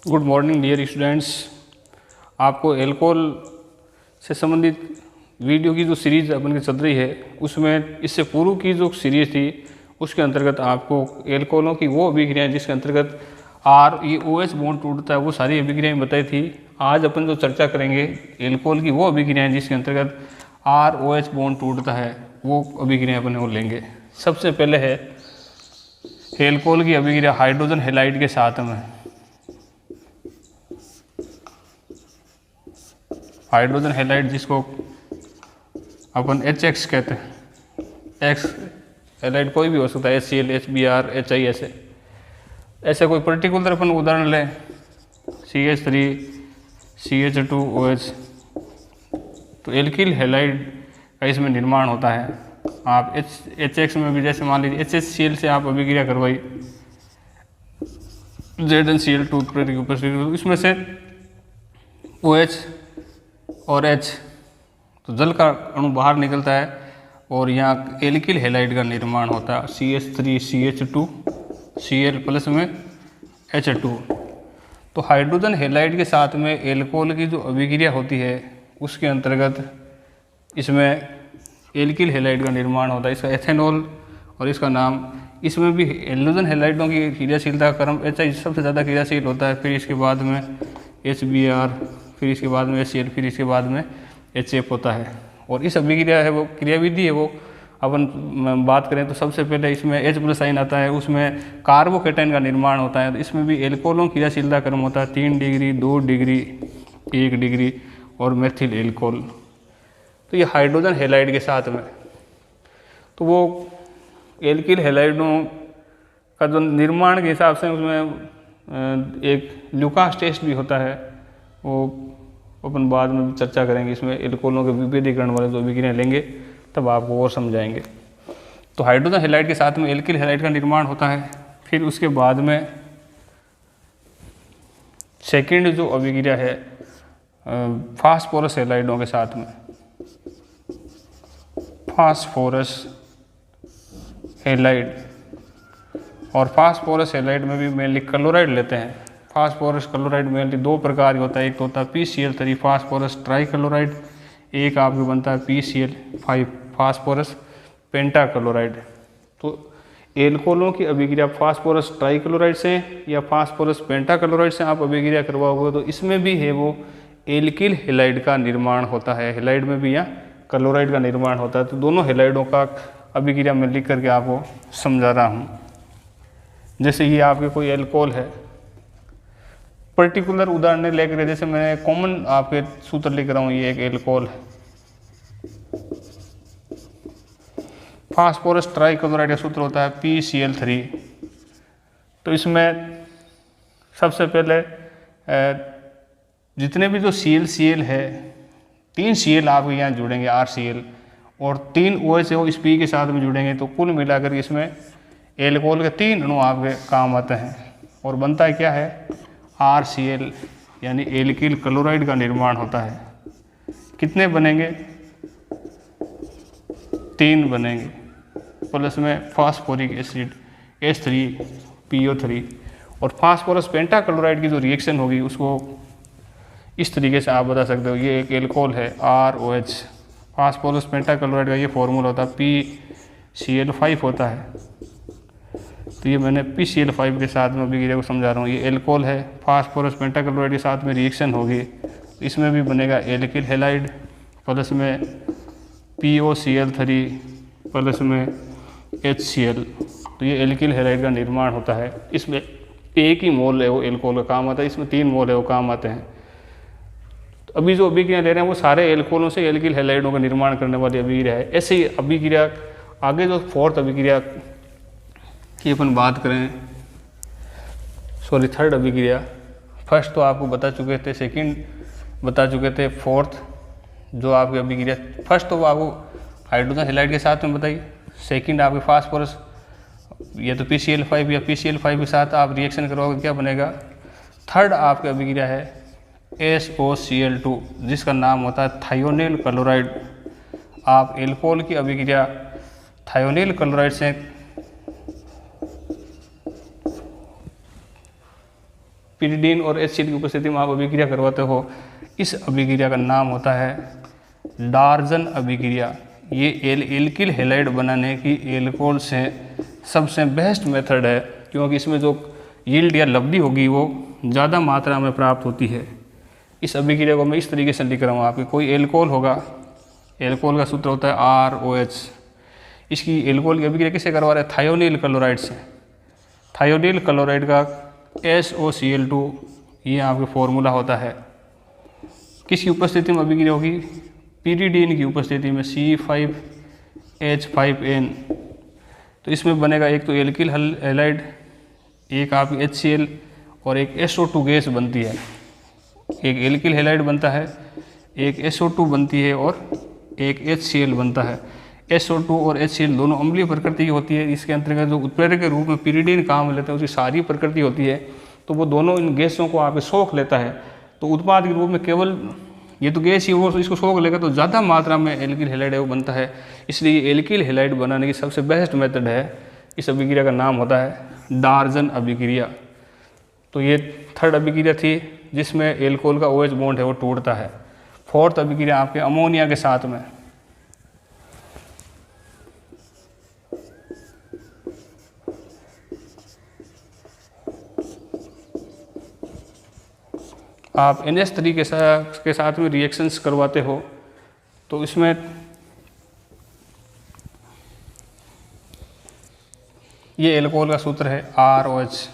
Good morning dear students. आपको alcohol से संबंधित वीडियो की जो सीरीज़ अपन की चल रही है उसमें इससे पूर्व की जो सीरीज़ थी उसके अंतर्गत आपको एल्कोहलों की वो अभिक्रियाएं जिसके अंतर्गत ReOH बॉन्ड टूटता है वो सारी अभिक्रियाएं बताई थी। आज अपन जो चर्चा करेंगे एल्कोहल की वो अभिक्रियाएं जिसके अंतर्गत ROH बॉन्ड टूटता है वो अभिक्रियाएं अपन वो लेंगे। सबसे पहले है एल्कोहल की अभिक्रिया हाइड्रोजन हैलाइड के साथ में। हाइड्रोजन हैलाइड जिसको अपन HX कहते हैं, X हैलाइड कोई भी हो सकता है, HCl, HBr, HI ऐसे कोई पर्टिकुलर अपन उदाहरण लें CH3 CH2OH, तो एल्किल हैलाइड का इसमें निर्माण होता है। आप HX में भी जैसे मान लीजिए HCl से आप अभिक्रिया करवाई ZnCl2 की उपस्थिति, इसमें से OH और H तो जल का अणु बाहर निकलता है और यहाँ एल्किल हैलाइड का निर्माण होता है CH3 CH2 Cl प्लस में H2। तो हाइड्रोजन हैलाइड के साथ में एल्कोहल की जो अभिक्रिया होती है उसके अंतर्गत इसमें एल्किल हैलाइड का निर्माण होता है, इसका एथेनॉल और इसका नाम। इसमें भी हैलोजन हैलाइडों की क्रियाशीलता का क्रम HI सबसे ज़्यादा क्रियाशील होता है, फिर इसके बाद में HBr, फिर इसके बाद में HCl, फिर इसके बाद में HF होता है। और इस अभिक्रिया है वो क्रियाविधि है वो अपन बात करें तो सबसे पहले इसमें H+ साइन आता है, उसमें कार्बोकेटाइन का निर्माण होता है। तो इसमें भी एल्कोहलों की क्रियाशीलता क्रम होता है 3 डिग्री, 2 डिग्री, 1 डिग्री और मेथिल एल्कोहल। तो ये हाइड्रोजन हैलाइड के साथ में, तो वो एल्किल हैलाइडों का जो निर्माण के हिसाब से उसमें एक ल्यूकास टेस्ट भी होता है, वो अपन बाद में चर्चा करेंगे। इसमें एल्कोहलों के विभेदीकरण वाले जो अभिक्रियाएं लेंगे तब आपको और समझाएंगे। तो हाइड्रोजन हैलाइड के साथ में एल्किल हैलाइड का निर्माण होता है। फिर उसके बाद में सेकंड जो अभिक्रिया है फास्फोरस हैलाइडों के साथ में। फास्फोरस हैलाइड, और फास्फोरस हैलाइड में भी मेनली क्लोराइड लेते हैं। फास्फोरस क्लोराइड मेनली दो प्रकार का होता है, एक तो होता है PCl3 फास्फोरस ट्राइक्लोराइड, एक आपको बनता है PCl5 फास्फोरस पेंटाक्लोराइड। तो एल्कोहलों की अभिक्रिया फास्फोरस ट्राइक्लोराइड से या फास्फोरस पेंटाक्लोराइड से आप अभिक्रिया करवाओगे तो इसमें भी है वो एल्किल हैलाइड का निर्माण होता है। हैलाइड में भी या क्लोराइड का निर्माण होता है। तो दोनों हैलाइडों का अभिक्रिया मैं लिख करके आपको समझा रहा हूँ। जैसे ये आपके कोई एल्कोहल है, पर्टिकुलर उदाहरण लेकर, जैसे मैं कॉमन आपके सूत्र लिख रहा हूँ, ये एक एल्कोहल है। फास्फोरस ट्राइक्लोराइड का सूत्र होता है PCl3। तो इसमें सबसे पहले जितने भी जो Cl है, 3 Cl आपके यहाँ जुड़ेंगे RCl, और 3 OH है वो इस P के साथ में जुड़ेंगे। तो कुल मिलाकर इसमें एल्कोहल के 3 अणु आपके काम आते हैं और बनता है क्या है RCl, यानी एल्किल क्लोराइड का निर्माण होता है। कितने बनेंगे? 3 बनेंगे, प्लस में फास्फोरिक एसिड H3PO3। और फास्फोरस पेंटाक्लोराइड की जो रिएक्शन होगी उसको इस तरीके से आप बता सकते हो, ये एक एल्कोहल है ROH। फास्फोरस पेंटाक्लोराइड का ये फॉर्मूला होता है PCl5 होता है। तो ये मैंने PCl5 के साथ में अभिक्रिया को समझा रहा हूँ। ये एल्कोहल है, फास्फोरस पेंटाक्लोराइड के साथ में रिएक्शन होगी, इसमें भी बनेगा एल्किल हैलाइड, प्लस में POCl3 प्लस में HCl। तो ये एल्किल हैलाइड का निर्माण होता है। इसमें एक ही मोल है वो एल्कोहल का काम आता है, इसमें 3 मोल है वो काम आते हैं। तो अभी जो अभिक्रिया ले रहे हैं वो सारे एल्कोहलों से एल्किल हैलाइडों का निर्माण करने वाली अभिक्रिया है। ऐसे ही अभिक्रिया आगे जो फोर्थ अभिक्रिया की अपन बात करें, थर्ड अभिक्रिया, फर्स्ट तो आपको बता चुके थे, सेकंड बता चुके थे, फोर्थ जो आपकी अभिक्रिया, फर्स्ट तो आपको हाइड्रोजन हैलाइड के साथ में बताइए, सेकंड आपके फास्फोरस या तो PCl5 या PCl5 के साथ आप रिएक्शन करवाओगे क्या बनेगा। थर्ड आपकी अभिक्रिया है SOCl2 जिसका नाम होता है थायोनिल क्लोराइड। आप एल्कोहल की अभिक्रिया थायोनिल क्लोराइड से पिरिडीन और एसिड की उपस्थिति में आप अभिक्रिया करवाते हो, इस अभिक्रिया का नाम होता है डार्जन अभिक्रिया। ये एल्किल हैलाइड बनाने की एल्कोहल से सबसे बेस्ट मेथड है, क्योंकि इसमें जो यील्ड या लब्धि होगी वो ज़्यादा मात्रा में प्राप्त होती है। इस अभिक्रिया को मैं इस तरीके से लिख रहा हूँ, आपके कोई एल्कोहल होगा, एल्कोहल का सूत्र होता है ROH। इसकी एल्कोहल की अभिक्रिया किससे करवा रहे हैं? थायोनील क्लोराइड से। थायोनील क्लोराइड का SOCl2 ये आपका फॉर्मूला होता है। किसकी उपस्थिति में अभिक्रिया होगी? पिरिडीन की उपस्थिति में C5H5N। तो इसमें बनेगा एक तो एल्किल हैलाइड, एक आपकी HCl और एक SO2 गैस बनती है। एक एल्किल हैलाइड बनता है, एक SO2 बनती है और एक HCl बनता है। SO2 और HCl दोनों अम्लीय प्रकृति की होती है। इसके अंतर्गत जो उत्प्रेरक के रूप में पिरिडीन काम लेते हैं उसकी सारी प्रकृति होती है, तो वो दोनों इन गैसों को आप सोख लेता है। तो उत्पाद के रूप में केवल ये तो गैस ही वो इसको सोख लेगा, तो ज़्यादा मात्रा में एल्किल हैलाइड है वो बनता है। इसलिए ये एल्किल हैलाइड बनाने की सबसे बेस्ट मेथड है। इस अभिक्रिया का नाम होता है डार्जन अभिक्रिया। तो ये थर्ड अभिक्रिया थी जिसमें एल्कोहल का OH बॉन्ड है वो टूटता है। फोर्थ अभिक्रिया आपके अमोनिया के साथ में। आप NH3 के साथ में रिएक्शंस करवाते हो, तो इसमें ये एल्कोहल का सूत्र है ROH।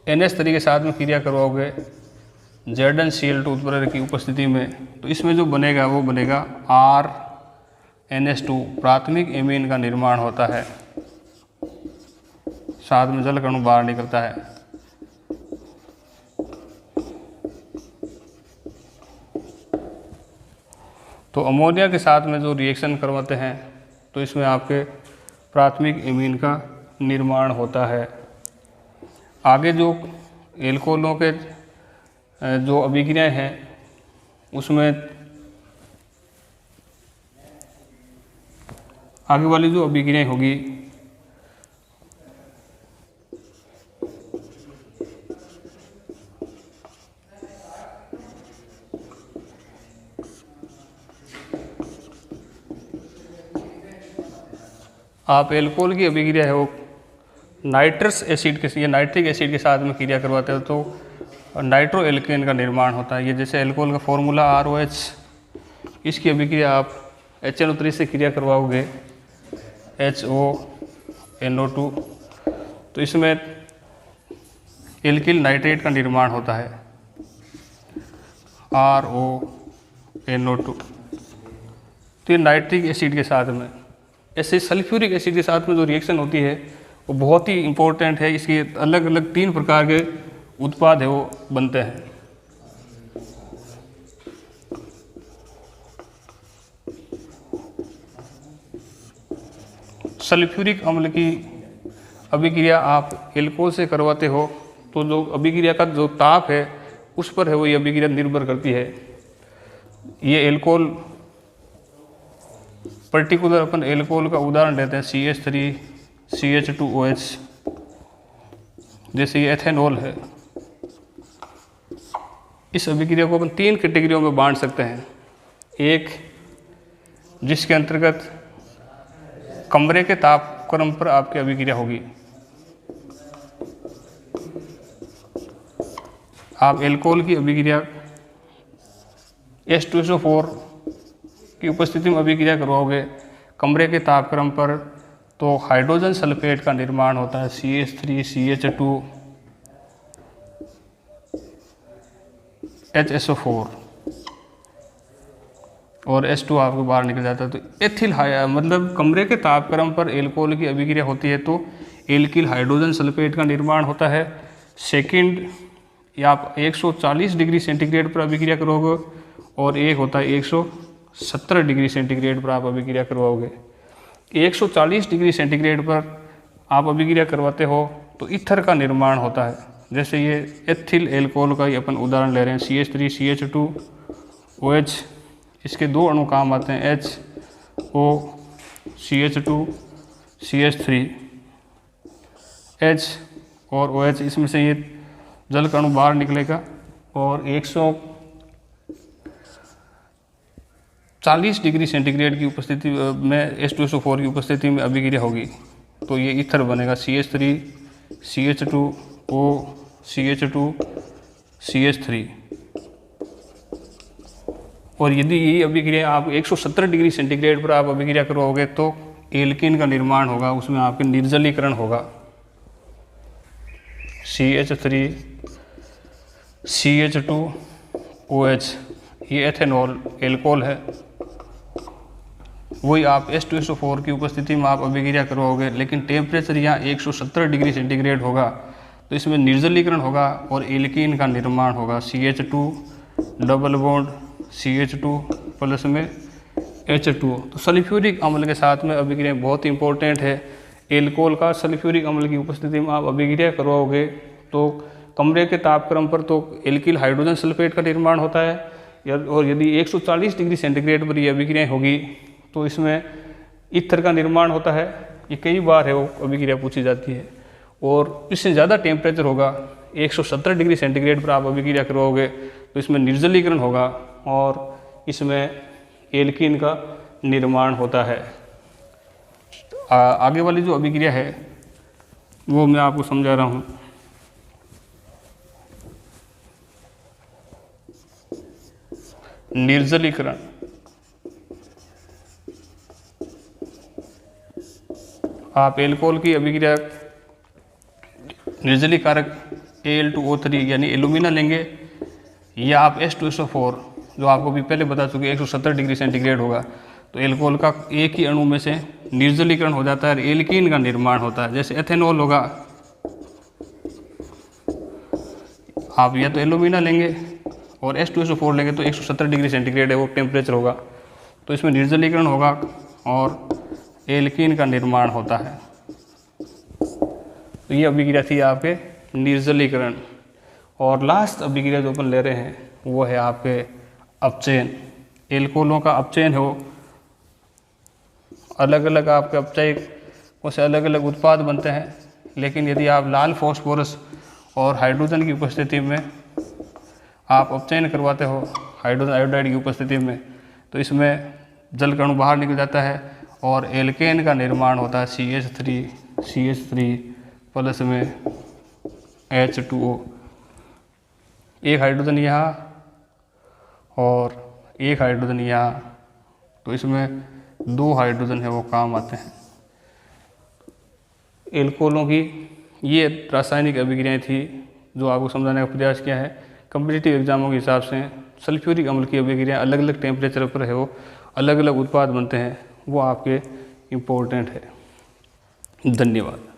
NH3 के साथ में क्रिया करवाओगे ZnCl2 उत्प्रेरक की उपस्थिति में, तो इसमें जो बनेगा वो बनेगा RNH2, प्राथमिक एमीन का निर्माण होता है, साथ में जल कणु बाहर निकलता है। तो अमोनिया के साथ में जो रिएक्शन करवाते हैं तो इसमें आपके प्राथमिक एमीन का निर्माण होता है। आगे जो एल्कोहलों के जो अभिक्रियाएं हैं उसमें आगे वाली जो अभिक्रियाएं होगी आप एल्कोहल की अभिक्रिया है वो नाइट्रस एसिड के या नाइट्रिक एसिड के साथ में क्रिया करवाते हो तो नाइट्रो एल्केन का निर्माण होता है। ये जैसे एल्कोहल का फॉर्मूला ROH, इसकी अभिक्रिया आप HNO3 से क्रिया करवाओगे HONO2, तो इसमें एल्किल नाइट्रेट का निर्माण होता है RONO2। तो ये नाइट्रिक एसिड के साथ में, ऐसे सल्फ्यूरिक एसिड के साथ में जो रिएक्शन होती है वो बहुत ही इम्पोर्टेंट है। इसके अलग अलग 3 प्रकार के उत्पाद है वो बनते हैं। सल्फ्यूरिक अम्ल की अभिक्रिया आप एल्कोहल से करवाते हो तो जो अभिक्रिया का जो ताप है उस पर है वो ये अभिक्रिया निर्भर करती है। ये एल्कोहल पर्टिकुलर अपन एल्कोहल का उदाहरण लेते हैं CH3CH2OH, जैसे ये एथेनॉल है। इस अभिक्रिया को अपन 3 कैटेगरियों में बांट सकते हैं। एक जिसके अंतर्गत कमरे के तापक्रम पर आपकी अभिक्रिया होगी। आप एल्कोहल की अभिक्रिया H2SO4 की उपस्थिति में अभिक्रिया करवाओगे कमरे के तापक्रम पर, तो हाइड्रोजन सल्फेट का निर्माण होता है CH3CH2HSO4 और H2 आपको बाहर निकल जाता है। तो एथिल मतलब कमरे के तापक्रम पर एल्कोहल की अभिक्रिया होती है तो एल्किल हाइड्रोजन सल्फेट का निर्माण होता है। सेकंड, या आप 140 डिग्री सेंटीग्रेड पर अभिक्रिया करोगे और एक होता है 170 डिग्री सेंटीग्रेड पर आप अभिक्रिया करवाओगे। 140 डिग्री सेंटीग्रेड पर आप अभिक्रिया करवाते हो तो ईथर का निर्माण होता है। जैसे ये एथिल एल्कोहल का ही अपन उदाहरण ले रहे हैं CH3CH2OH, इसके 2 अणु काम आते हैं HOCH2 CH3H और OH, इसमें से ये जल का अणु बाहर निकलेगा और 140 डिग्री सेंटीग्रेड की उपस्थिति में H2SO4 की उपस्थिति में अभिक्रिया होगी। तो ये ईथर बनेगा CH3 CH2O CH2 CH3। और यदि ये अभिक्रिया आप 170 डिग्री सेंटीग्रेड पर आप अभिक्रिया करवाओगे तो एल्कीन का निर्माण होगा, उसमें आपके निर्जलीकरण होगा। CH3 CH2OH ये एथेनॉल एल्कोहल है, वही आप H2SO4 की उपस्थिति में आप अभिक्रिया करवाओगे, लेकिन टेम्परेचर यहाँ 170 डिग्री सेंटीग्रेड होगा, तो इसमें निर्जलीकरण होगा और एल्कीन का निर्माण होगा। CH2 double bond CH2 plus में H2O। तो सल्फ्यूरिक अम्ल के साथ में अभिक्रिया बहुत इंपॉर्टेंट है। एल्कोहल का सल्फ्यूरिक अम्ल की उपस्थिति में आप अभिक्रिया करवाओगे तो कमरे के तापक्रम पर तो एल्किल हाइड्रोजन सल्फेट का निर्माण होता है, और यदि 140 डिग्री सेंटीग्रेड पर ये अभिक्रिया होगी तो इसमें ईथर का निर्माण होता है। ये कई बार है वो अभिक्रिया पूछी जाती है। और इससे ज़्यादा टेम्परेचर होगा, 170 डिग्री सेंटीग्रेड पर आप अभिक्रिया करवाओगे तो इसमें निर्जलीकरण होगा और इसमें एल्कीन का निर्माण होता है। आगे वाली जो अभिक्रिया है वो मैं आपको समझा रहा हूँ। निर्जलीकरण, आप एल्कोहल की अभिक्रिया निर्जली कारक Al2O3 यानी एल्यूमिना लेंगे, या आप H2SO4 जो आपको भी पहले बता चुके 170 डिग्री सेंटीग्रेड होगा, तो एल्कोहल का एक ही अणु में से निर्जलीकरण हो जाता है और एल्कीन का निर्माण होता है। जैसे एथेनॉल होगा, आप या तो एल्यूमिना लेंगे और H2SO4 लेंगे तो 170 डिग्री सेंटीग्रेड है वो टेम्परेचर होगा, तो इसमें निर्जलीकरण होगा और एल्कीन का निर्माण होता है। तो ये अभिक्रिया थी आपके निर्जलीकरण। और लास्ट अभिक्रिया जो अपन ले रहे हैं वो है आपके अपचयन। एल्कोहलों का अपचयन हो, अलग अलग आपके अपचयकों से अलग अलग उत्पाद बनते हैं, लेकिन यदि आप लाल फॉस्फोरस और हाइड्रोजन की उपस्थिति में आप अपचयन करवाते हो हाइड्रोजन आयोडाइड की उपस्थिति में, तो इसमें जल का अणु बाहर निकल जाता है और एल्केन का निर्माण होता है। CH3 प्लस में H2O, एक हाइड्रोजन यहाँ और एक हाइड्रोजन यहाँ, तो इसमें 2 हाइड्रोजन है वो काम आते हैं। एल्कोहलों की ये रासायनिक अभिक्रियाएँ थी जो आपको समझाने का प्रयास किया है। कॉम्पिटिटिव एग्जामों के हिसाब से सल्फ्यूरिक अम्ल की अभिक्रिया अलग अलग टेम्परेचर पर है वो अलग अलग उत्पाद बनते हैं, वो आपके इम्पोर्टेंट है। धन्यवाद।